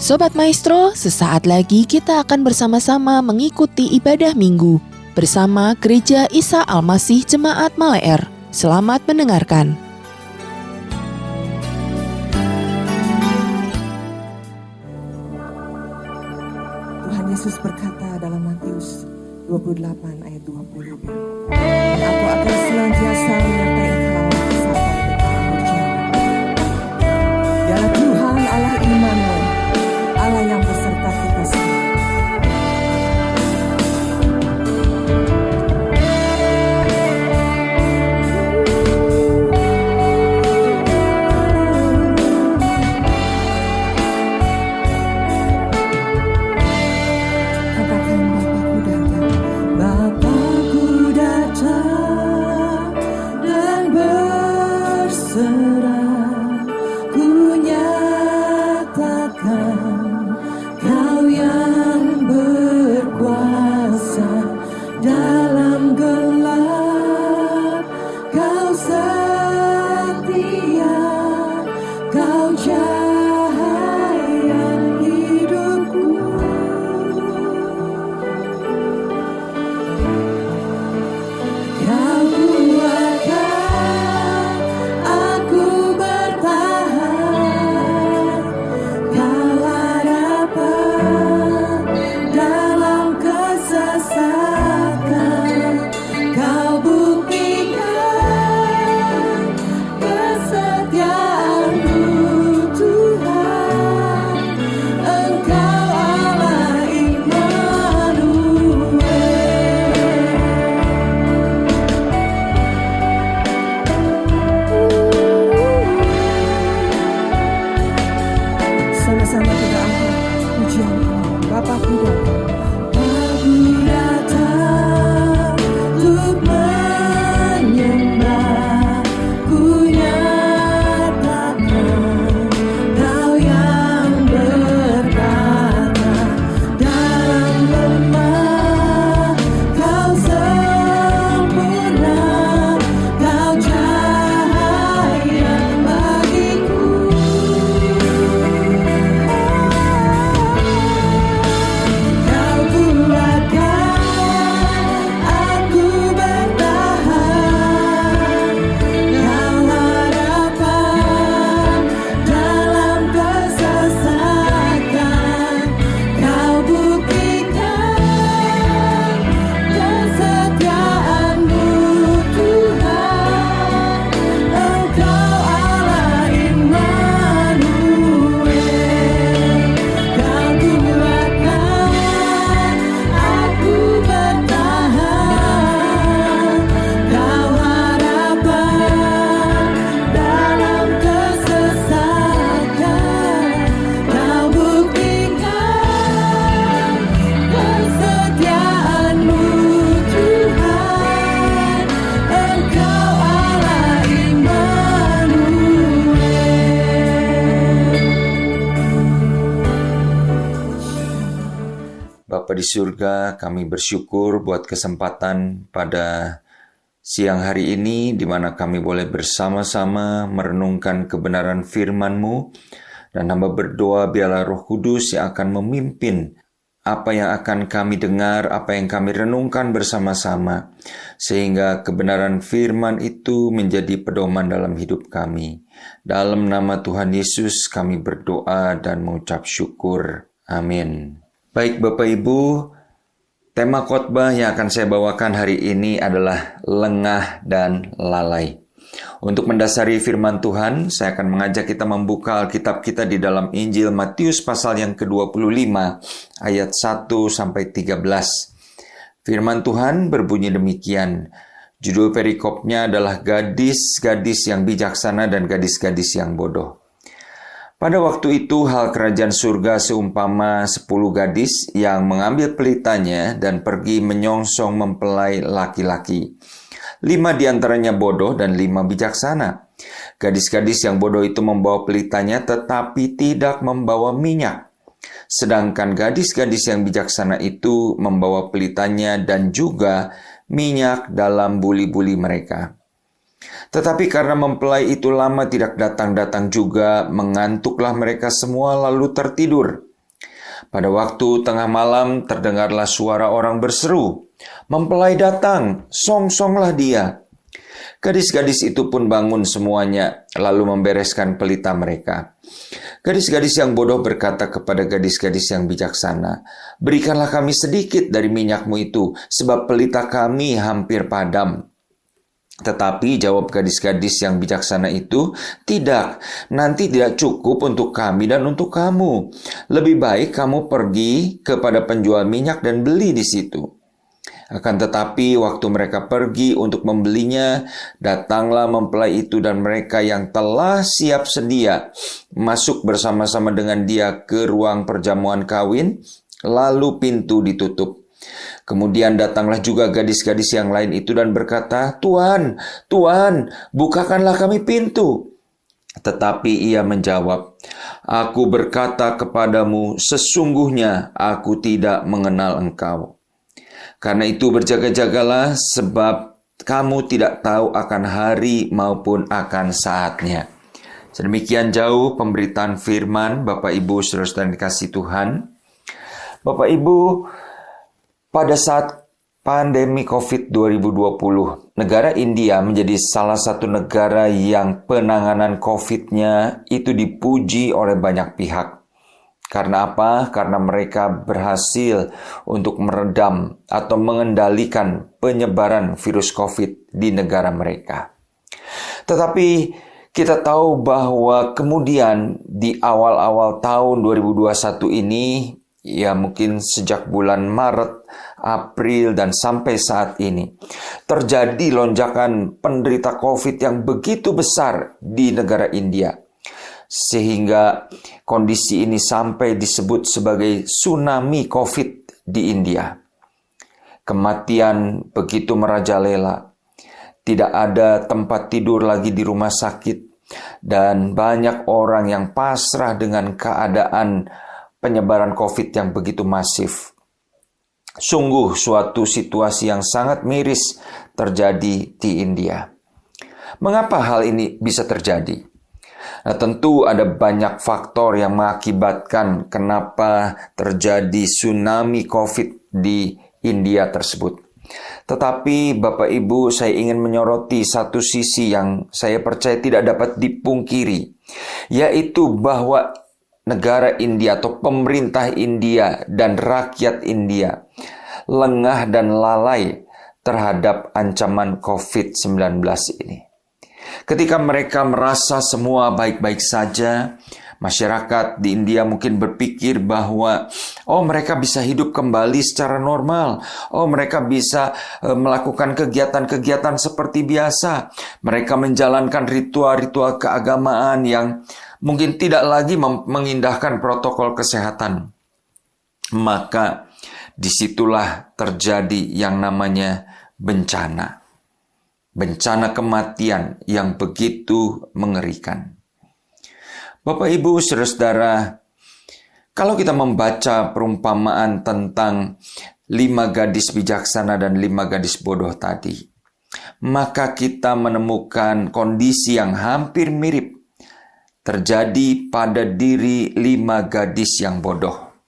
Sobat Maestro, sesaat lagi kita akan bersama-sama mengikuti ibadah minggu bersama Gereja Isa Al-Masih Jemaat Maleer. Selamat mendengarkan. Tuhan Yesus berkata dalam Matius 28 ayat 20, Aku akan senantiasa menyertai engkau sampai akhir zaman. Dialah Tuhan Allah Immanuel, Allah yang beserta kita semua. Bapa di surga, kami bersyukur buat kesempatan pada siang hari ini di mana kami boleh bersama-sama merenungkan kebenaran firman-Mu, dan hamba berdoa biarlah Roh Kudus yang akan memimpin apa yang akan kami dengar, apa yang kami renungkan bersama-sama, sehingga kebenaran firman itu menjadi pedoman dalam hidup kami. Dalam nama Tuhan Yesus kami berdoa dan mengucap syukur. Amin. Baik Bapak Ibu, tema khotbah yang akan saya bawakan hari ini adalah lengah dan lalai. Untuk mendasari firman Tuhan, saya akan mengajak kita membuka Alkitab kita di dalam Injil Matius pasal yang ke-25 ayat 1-13. Firman Tuhan berbunyi demikian. Judul perikopnya adalah gadis-gadis yang bijaksana dan gadis-gadis yang bodoh. Pada waktu itu hal kerajaan surga seumpama 10 gadis yang mengambil pelitanya dan pergi menyongsong mempelai laki-laki. 5 diantaranya bodoh dan 5 bijaksana. Gadis-gadis yang bodoh itu membawa pelitanya tetapi tidak membawa minyak. Sedangkan gadis-gadis yang bijaksana itu membawa pelitanya dan juga minyak dalam buli-buli mereka. Tetapi karena mempelai itu lama tidak datang-datang juga, mengantuklah mereka semua lalu tertidur. Pada waktu tengah malam terdengarlah suara orang berseru, "Mempelai datang, song-songlah dia." Gadis-gadis itu pun bangun semuanya, lalu membereskan pelita mereka. Gadis-gadis yang bodoh berkata kepada gadis-gadis yang bijaksana, "Berikanlah kami sedikit dari minyakmu itu, sebab pelita kami hampir padam." Tetapi jawab gadis-gadis yang bijaksana itu, "Tidak, nanti tidak cukup untuk kami dan untuk kamu. Lebih baik kamu pergi kepada penjual minyak dan beli di situ." Akan tetapi waktu mereka pergi untuk membelinya, datanglah mempelai itu dan mereka yang telah siap sedia masuk bersama-sama dengan dia ke ruang perjamuan kawin, lalu pintu ditutup. Kemudian datanglah juga gadis-gadis yang lain itu dan berkata, "Tuan, Tuan, bukakanlah kami pintu." Tetapi ia menjawab, "Aku berkata kepadamu, sesungguhnya aku tidak mengenal engkau. Karena itu berjaga-jagalah, sebab kamu tidak tahu akan hari maupun akan saatnya." Sedemikian jauh pemberitaan firman Bapak Ibu saudara-saudara yang dikasihi Tuhan. Bapak Ibu, pada saat pandemi COVID 2020, negara India menjadi salah satu negara yang penanganan COVID-nya itu dipuji oleh banyak pihak. Karena apa? Karena mereka berhasil untuk meredam atau mengendalikan penyebaran virus COVID di negara mereka. Tetapi kita tahu bahwa kemudian di awal-awal tahun 2021 ini, ya mungkin sejak bulan Maret, April, dan sampai saat ini, terjadi lonjakan penderita COVID yang begitu besar di negara India. Sehingga kondisi ini sampai disebut sebagai tsunami COVID di India. Kematian begitu merajalela. Tidak ada tempat tidur lagi di rumah sakit. Dan banyak orang yang pasrah dengan keadaan penyebaran COVID yang begitu masif. Sungguh suatu situasi yang sangat miris terjadi di India. Mengapa hal ini bisa terjadi? Nah, tentu ada banyak faktor yang mengakibatkan kenapa terjadi tsunami COVID di India tersebut. Tetapi Bapak Ibu, saya ingin menyoroti satu sisi yang saya percaya tidak dapat dipungkiri, yaitu bahwa negara India atau pemerintah India dan rakyat India lengah dan lalai terhadap ancaman COVID-19 ini. Ketika mereka merasa semua baik-baik saja, masyarakat di India mungkin berpikir bahwa mereka bisa hidup kembali secara normal. Mereka bisa melakukan kegiatan-kegiatan seperti biasa. Mereka menjalankan ritual-ritual keagamaan yang mungkin tidak lagi mengindahkan protokol kesehatan. Maka disitulah terjadi yang namanya bencana. Bencana kematian yang begitu mengerikan. Bapak Ibu saudara-saudara, kalau kita membaca perumpamaan tentang 5 gadis bijaksana dan 5 gadis bodoh tadi, maka kita menemukan kondisi yang hampir mirip terjadi pada diri 5 gadis yang bodoh.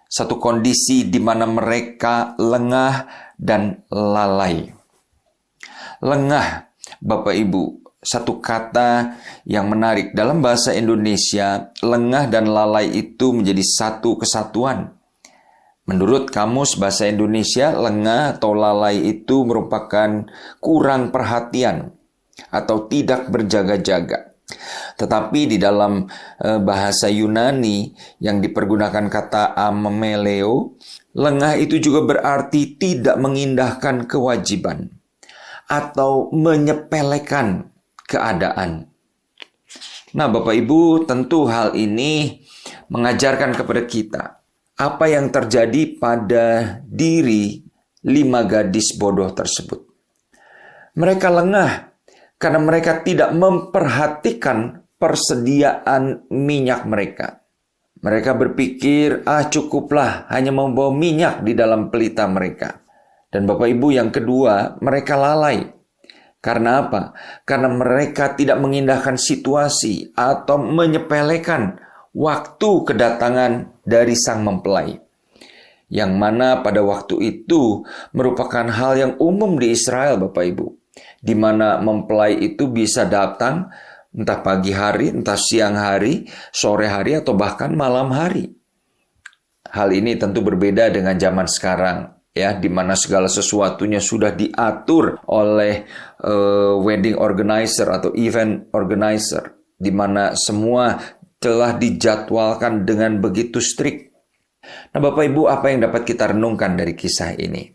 Satu kondisi di mana mereka lengah dan lalai. Lengah, Bapak Ibu, satu kata yang menarik dalam bahasa Indonesia, lengah dan lalai itu menjadi satu kesatuan. Menurut Kamus Bahasa Indonesia, lengah atau lalai itu merupakan kurang perhatian atau tidak berjaga-jaga. Tetapi di dalam bahasa Yunani yang dipergunakan kata ameleo, lengah itu juga berarti tidak mengindahkan kewajiban atau menyepelekan keadaan. Nah, Bapak Ibu, tentu hal ini mengajarkan kepada kita apa yang terjadi pada diri 5 gadis bodoh tersebut. Mereka lengah karena mereka tidak memperhatikan persediaan minyak mereka. Mereka berpikir, cukuplah hanya membawa minyak di dalam pelita mereka. Dan Bapak Ibu, yang kedua, mereka lalai. Karena apa? Karena mereka tidak mengindahkan situasi atau menyepelekan waktu kedatangan dari sang mempelai. Yang mana pada waktu itu merupakan hal yang umum di Israel, Bapak Ibu. Di mana mempelai itu bisa datang entah pagi hari, entah siang hari, sore hari, atau bahkan malam hari. Hal ini tentu berbeda dengan zaman sekarang, ya, di mana segala sesuatunya sudah diatur oleh wedding organizer atau event organizer, di mana semua telah dijadwalkan dengan begitu strict. Nah, Bapak Ibu, apa yang dapat kita renungkan dari kisah ini?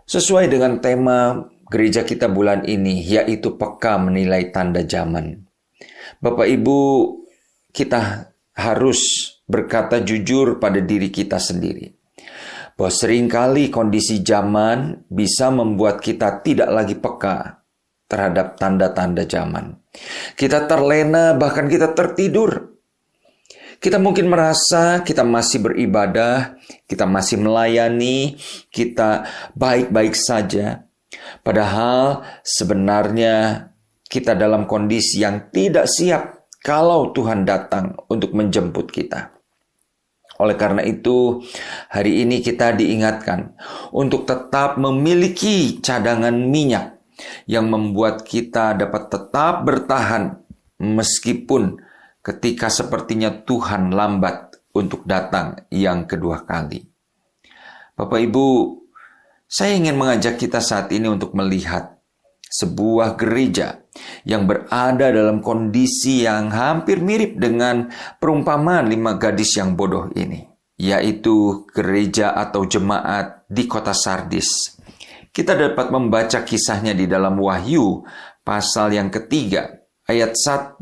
Sesuai dengan tema gereja kita bulan ini, yaitu peka menilai tanda zaman. Bapak Ibu, kita harus berkata jujur pada diri kita sendiri, bahwa seringkali kondisi zaman bisa membuat kita tidak lagi peka terhadap tanda-tanda zaman. Kita terlena, bahkan kita tertidur. Kita mungkin merasa kita masih beribadah, kita masih melayani, kita baik-baik saja. Padahal sebenarnya kita dalam kondisi yang tidak siap kalau Tuhan datang untuk menjemput kita. Oleh karena itu, hari ini kita diingatkan untuk tetap memiliki cadangan minyak yang membuat kita dapat tetap bertahan meskipun ketika sepertinya Tuhan lambat untuk datang yang kedua kali. Bapak Ibu, saya ingin mengajak kita saat ini untuk melihat sebuah gereja yang berada dalam kondisi yang hampir mirip dengan perumpamaan 5 gadis yang bodoh ini, yaitu gereja atau jemaat di kota Sardis. Kita dapat membaca kisahnya di dalam Wahyu pasal yang ketiga, ayat 1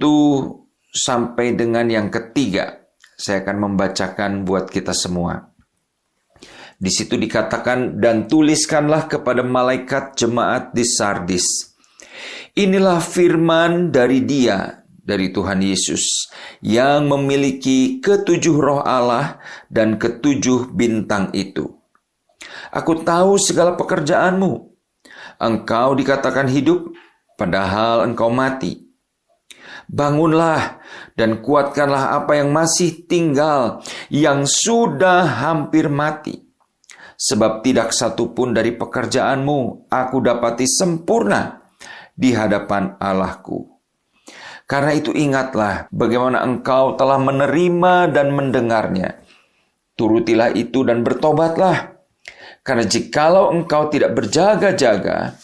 sampai dengan yang ketiga. Saya akan membacakan buat kita semua. Di situ dikatakan, dan tuliskanlah kepada malaikat jemaat di Sardis. Inilah firman dari Dia, dari Tuhan Yesus, yang memiliki ketujuh roh Allah dan ketujuh bintang itu. Aku tahu segala pekerjaanmu. Engkau dikatakan hidup, padahal engkau mati. Bangunlah dan kuatkanlah apa yang masih tinggal, yang sudah hampir mati. Sebab tidak satu pun dari pekerjaanmu aku dapati sempurna di hadapan Allahku. Karena itu ingatlah bagaimana engkau telah menerima dan mendengarnya. Turutilah itu dan bertobatlah. Karena jikalau engkau tidak berjaga-jaga,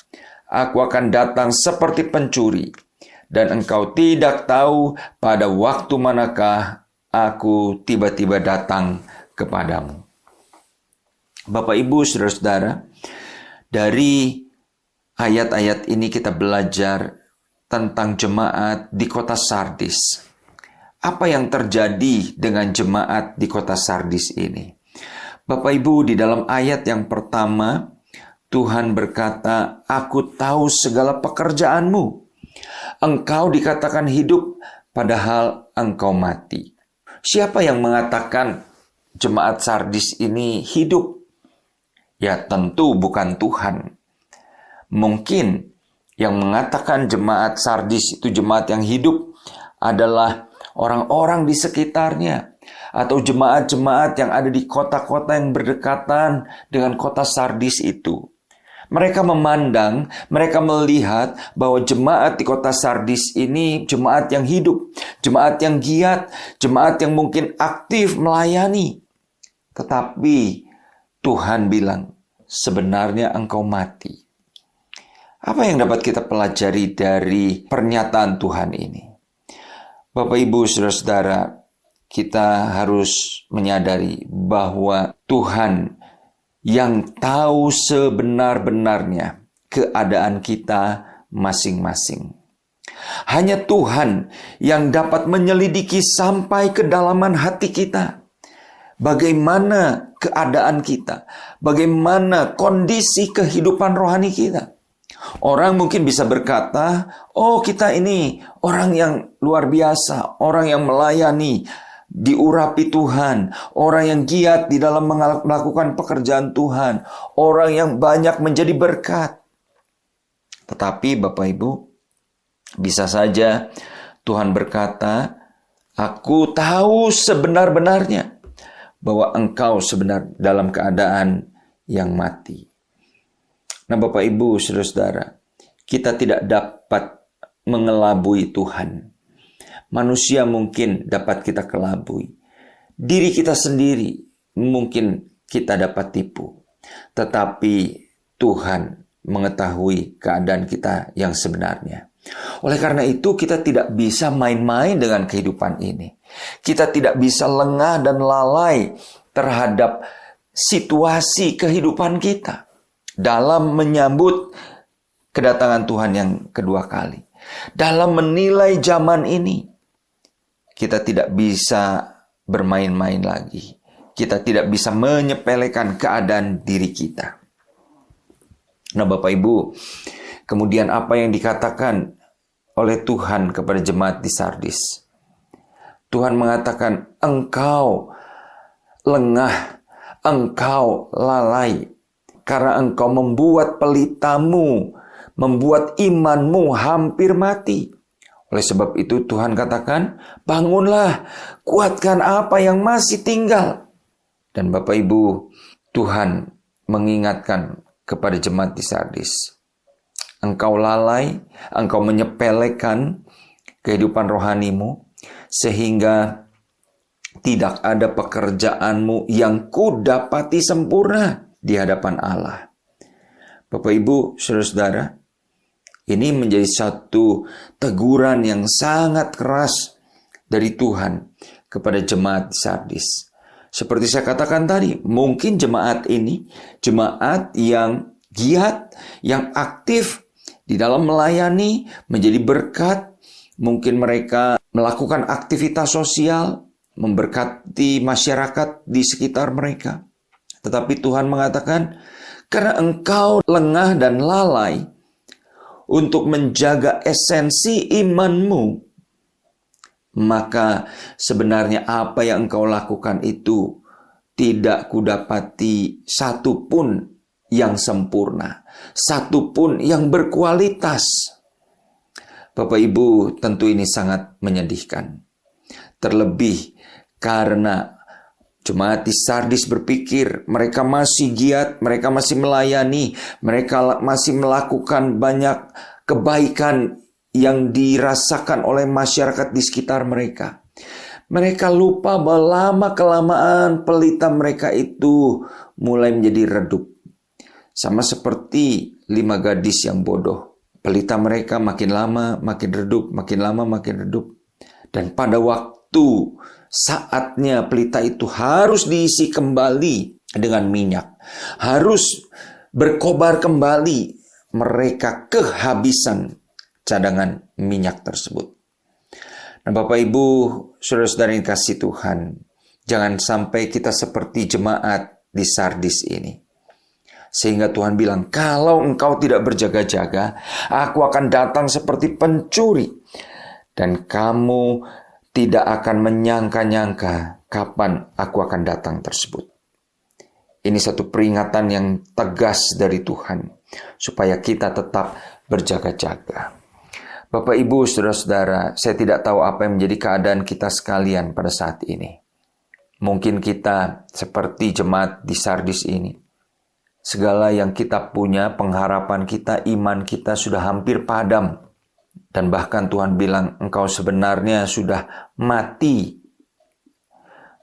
aku akan datang seperti pencuri. Dan engkau tidak tahu pada waktu manakah aku tiba-tiba datang kepadamu. Bapak, Ibu, Saudara-saudara, dari ayat-ayat ini kita belajar tentang jemaat di kota Sardis. Apa yang terjadi dengan jemaat di kota Sardis ini? Bapak Ibu, di dalam ayat yang pertama, Tuhan berkata, aku tahu segala pekerjaanmu. Engkau dikatakan hidup, padahal engkau mati. Siapa yang mengatakan jemaat Sardis ini hidup? Ya, tentu bukan Tuhan. Mungkin yang mengatakan jemaat Sardis itu jemaat yang hidup adalah orang-orang di sekitarnya, atau jemaat-jemaat yang ada di kota-kota yang berdekatan dengan kota Sardis itu. Mereka memandang, mereka melihat bahwa jemaat di kota Sardis ini jemaat yang hidup, jemaat yang giat, jemaat yang mungkin aktif melayani. Tetapi Tuhan bilang, sebenarnya engkau mati. Apa yang dapat kita pelajari dari pernyataan Tuhan ini? Bapak, Ibu, Saudara-saudara, kita harus menyadari bahwa Tuhan yang tahu sebenar-benarnya keadaan kita masing-masing. Hanya Tuhan yang dapat menyelidiki sampai kedalaman hati kita. Bagaimana keadaan kita, bagaimana kondisi kehidupan rohani kita. Orang mungkin bisa berkata, oh kita ini orang yang luar biasa, orang yang melayani, diurapi Tuhan, orang yang giat di dalam melakukan pekerjaan Tuhan, orang yang banyak menjadi berkat. Tetapi Bapak Ibu, bisa saja Tuhan berkata, aku tahu sebenar-benarnya bahwa engkau sebenarnya dalam keadaan yang mati. Nah, Bapak Ibu, saudara-saudara, kita tidak dapat mengelabui Tuhan. Manusia mungkin dapat kita kelabui. Diri kita sendiri mungkin kita dapat tipu. Tetapi Tuhan mengetahui keadaan kita yang sebenarnya. Oleh karena itu kita tidak bisa main-main dengan kehidupan ini. Kita tidak bisa lengah dan lalai terhadap situasi kehidupan kita dalam menyambut kedatangan Tuhan yang kedua kali. Dalam menilai zaman ini, kita tidak bisa bermain-main lagi. Kita tidak bisa menyepelekan keadaan diri kita. Nah, Bapak Ibu, kemudian apa yang dikatakan oleh Tuhan kepada jemaat di Sardis? Tuhan mengatakan, engkau lengah, engkau lalai, karena engkau membuat pelitamu, membuat imanmu hampir mati. Oleh sebab itu Tuhan katakan, bangunlah, kuatkan apa yang masih tinggal. Dan Bapak Ibu, Tuhan mengingatkan kepada jemaat di Sardis, engkau lalai, engkau menyepelekan kehidupan rohanimu, sehingga tidak ada pekerjaanmu yang kudapati sempurna di hadapan Allah. Bapak Ibu, saudara-saudara, ini menjadi satu teguran yang sangat keras dari Tuhan kepada jemaat di Sardis. Seperti saya katakan tadi, mungkin jemaat ini jemaat yang giat, yang aktif di dalam melayani, menjadi berkat. Mungkin mereka melakukan aktivitas sosial, memberkati masyarakat di sekitar mereka. Tetapi Tuhan mengatakan, karena engkau lengah dan lalai untuk menjaga esensi imanmu, maka sebenarnya apa yang engkau lakukan itu tidak kudapati satu pun yang sempurna, satu pun yang berkualitas. Bapak Ibu, tentu ini sangat menyedihkan. Terlebih karena jemaat di Sardis berpikir mereka masih giat, mereka masih melayani, mereka masih melakukan banyak kebaikan yang dirasakan oleh masyarakat di sekitar mereka. Mereka lupa bahwa lama-kelamaan pelita mereka itu mulai menjadi redup. Sama seperti 5 gadis yang bodoh. Pelita mereka makin lama makin redup, makin lama makin redup. Dan pada waktu saatnya pelita itu harus diisi kembali dengan minyak, harus berkobar kembali, mereka kehabisan cadangan minyak tersebut. Nah, Bapak Ibu, saudara-saudara yang kasih Tuhan, jangan sampai kita seperti jemaat di Sardis ini. Sehingga Tuhan bilang, kalau engkau tidak berjaga-jaga, aku akan datang seperti pencuri. Dan kamu tidak akan menyangka-nyangka kapan aku akan datang tersebut. Ini satu peringatan yang tegas dari Tuhan, supaya kita tetap berjaga-jaga. Bapak, Ibu, saudara-saudara, saya tidak tahu apa yang menjadi keadaan kita sekalian pada saat ini. Mungkin kita seperti jemaat di Sardis ini. Segala yang kita punya, pengharapan kita, iman kita sudah hampir padam. Dan bahkan Tuhan bilang, engkau sebenarnya sudah mati.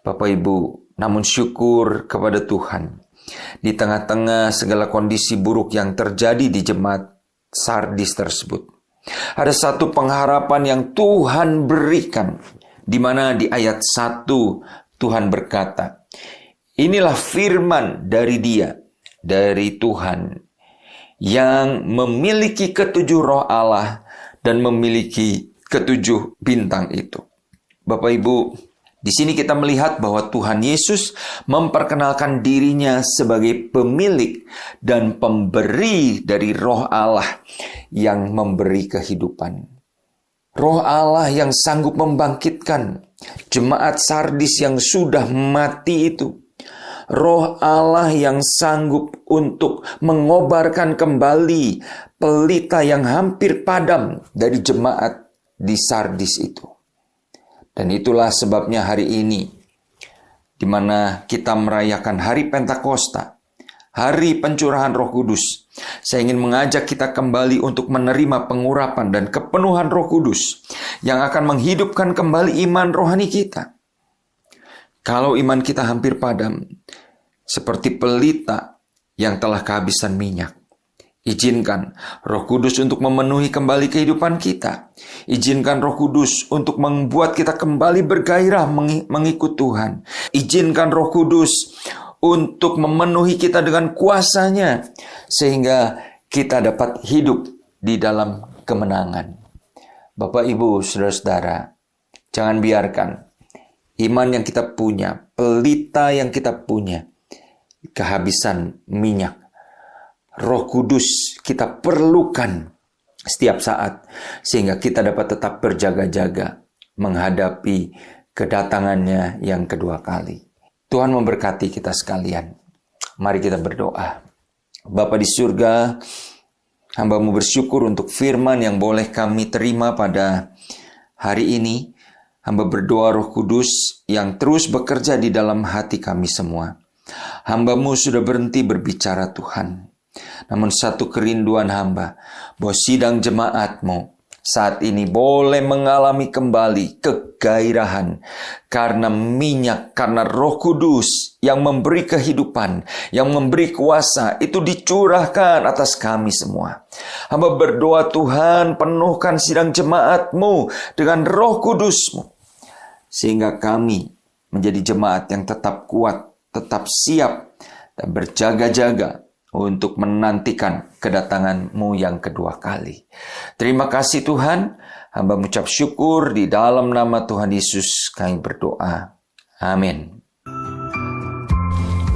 Bapak Ibu, namun syukur kepada Tuhan. Di tengah-tengah segala kondisi buruk yang terjadi di jemaat Sardis tersebut, ada satu pengharapan yang Tuhan berikan. Di mana di ayat 1 Tuhan berkata, inilah firman dari Dia, dari Tuhan, yang memiliki ketujuh roh Allah dan memiliki ketujuh bintang itu. Bapak Ibu, di sini kita melihat bahwa Tuhan Yesus memperkenalkan dirinya sebagai pemilik dan pemberi dari roh Allah yang memberi kehidupan. Roh Allah yang sanggup membangkitkan jemaat Sardis yang sudah mati itu. Roh Allah yang sanggup untuk mengobarkan kembali pelita yang hampir padam dari jemaat di Sardis itu. Dan itulah sebabnya hari ini di mana kita merayakan hari Pentakosta, hari pencurahan Roh Kudus. Saya ingin mengajak kita kembali untuk menerima pengurapan dan kepenuhan Roh Kudus yang akan menghidupkan kembali iman rohani kita. Kalau iman kita hampir padam, seperti pelita yang telah kehabisan minyak, izinkan Roh Kudus untuk memenuhi kembali kehidupan kita. Izinkan Roh Kudus untuk membuat kita kembali bergairah mengikut Tuhan. Izinkan Roh Kudus untuk memenuhi kita dengan kuasa-Nya, sehingga kita dapat hidup di dalam kemenangan. Bapak, Ibu, Saudara-saudara, jangan biarkan iman yang kita punya, pelita yang kita punya, kehabisan minyak. Roh Kudus kita perlukan setiap saat, sehingga kita dapat tetap berjaga-jaga menghadapi kedatangannya yang kedua kali. Tuhan memberkati kita sekalian. Mari kita berdoa. Bapa di surga, hamba-Mu bersyukur untuk firman yang boleh kami terima pada hari ini. Hamba berdoa Roh Kudus yang terus bekerja di dalam hati kami semua. Hamba-Mu sudah berhenti berbicara Tuhan. Namun satu kerinduan hamba, bahwa sidang jemaat-Mu saat ini boleh mengalami kembali kegairahan karena minyak, karena Roh Kudus yang memberi kehidupan, yang memberi kuasa, itu dicurahkan atas kami semua. Hamba berdoa Tuhan, penuhkan sidang jemaat-Mu dengan Roh Kudus-Mu, sehingga kami menjadi jemaat yang tetap kuat, tetap siap, dan berjaga-jaga untuk menantikan kedatangan-Mu yang kedua kali. Terima kasih Tuhan, hamba mengucap syukur di dalam nama Tuhan Yesus kami berdoa. Amin.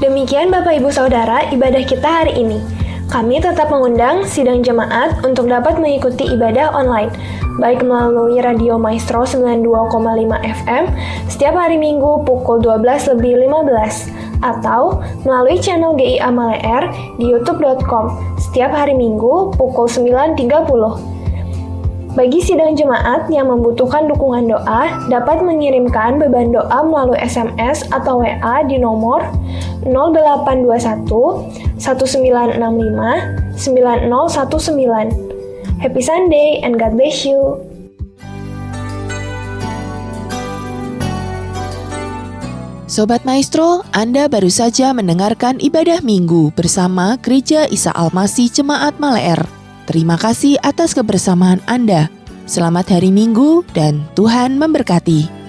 Demikian Bapak Ibu Saudara ibadah kita hari ini. Kami tetap mengundang sidang jemaat untuk dapat mengikuti ibadah online, baik melalui Radio Maestro 92,5 FM setiap hari Minggu pukul 12:15 atau melalui channel GIA Maleer di youtube.com setiap hari Minggu pukul 9.30. Bagi sidang jemaat yang membutuhkan dukungan doa, dapat mengirimkan beban doa melalui SMS atau WA di nomor 0821 1965 9019. Happy Sunday and God bless you. Sobat Maestro, Anda baru saja mendengarkan ibadah minggu bersama Gereja Isa Almasih Jemaat Maleer. Terima kasih atas kebersamaan Anda. Selamat hari Minggu dan Tuhan memberkati.